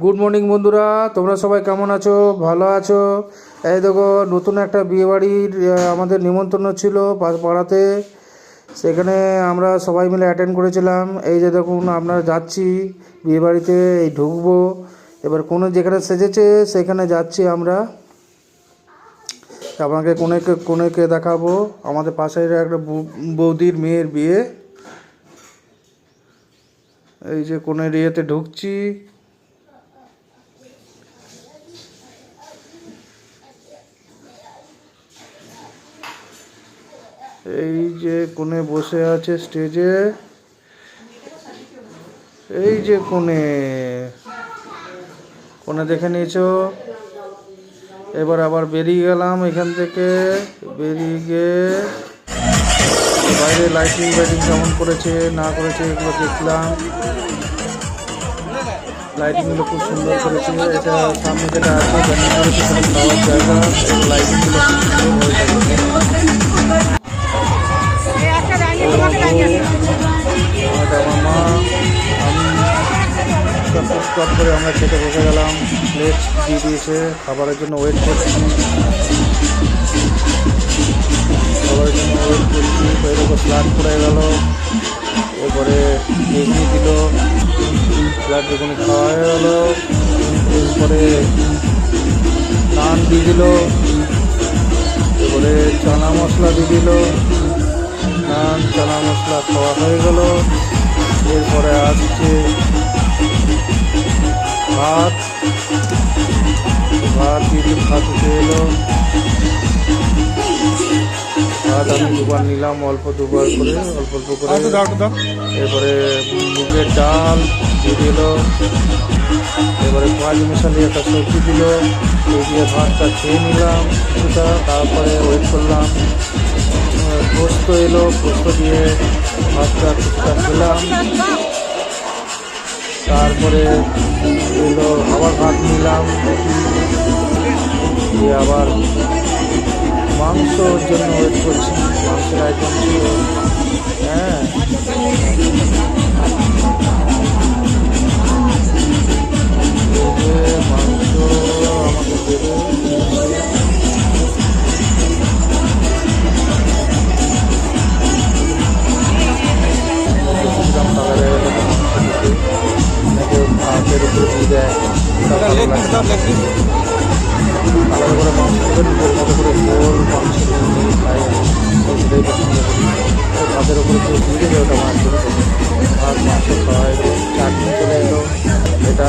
Good morning বন্ধুরা, তোমরা সবাই কেমন আছো? ভালো আছো? এই দেখো, নতুন একটা বিয়েবাড়ির আমাদের নিমন্ত্রণ ছিল পাড়াতে। সেখানে আমরা সবাই মিলে অ্যাটেন্ড করেছিলাম। এই যে দেখুন, আপনারা যাচ্ছি বিয়েবাড়িতে, এই ঢুকবো। এবার কোনো যেখানে সেজেছে সেখানে যাচ্ছি আমরা। আপনাকে কোনেকে দেখাবো। আমাদের পাশের একটা বৌদির মেয়ের বিয়ে। এই যে কোনের ইয়েতে ঢুকছি। এই যে কোণে বসে আছে স্টেজে। এই যে কোণে দেখে নিয়েছো। এবার আবার বেরিয়ে গেলাম এখান থেকে। বেরিয়ে গিয়ে বাইরে লাইটিং কেমন করেছে না করেছে এগুলো দেখলাম। লাইটিংগুলো খুব সুন্দর করেছে। এটা সামনে যেটা আছে খাওয়ার জায়গা, লাইটিংগুলো খুব সুন্দর হয়ে স্টপ করে আমরা খেতে বসে গেলাম। প্লেট দিয়ে দিয়েছে, খাবারের জন্য ওয়েট করছি। এরকম স্লাড পড়ে গেল। এরপরে বেগুনি দিল, স্লাড বেগুনি খাওয়া হয়ে গেল। এরপরে নান দিয়ে দিল। এরপরে চানা মশলা দিয়ে দিল। নান চানা মশলা খাওয়া হয়ে গেল। এরপরে আসছে ভাত দিয়ে ভাত উঠে এলো। ভাত আমি দুবার নিলাম, দুবার করে অল্প করে। এরপরে মুগের ডাল দিয়ে দিল। এবারে পাঁচ মিশালি একটা সবজি দিল। এই দিয়ে ভাতটা খেয়ে নিলাম কিছুটা। তারপরে ওয়েট করলাম, পোস্ত এলো। পোস্ত দিয়ে ভাতটা কিছুটা খেলাম। তারপরে এলো আবার ভাত নিলাম। দিয়ে আবার মাংসর জন্য ওয়েট করছি। মাংসের আইটেম ছিল, হ্যাঁ। মাংস আমাকে দেবে। ভাতের উপরে দিয়ে দেয়, আলাদা করে মাংস দেবে, নিজের মতো করে গোল মাংস নিয়ে খাই। সেটাই পছন্দ করি। ভাতের উপরে কেউ দিয়ে দেবে, ওটা আমার একদমই পছন্দ। ভাত মাংস খাওয়া এলো, চাটনি চলে এলো। এটা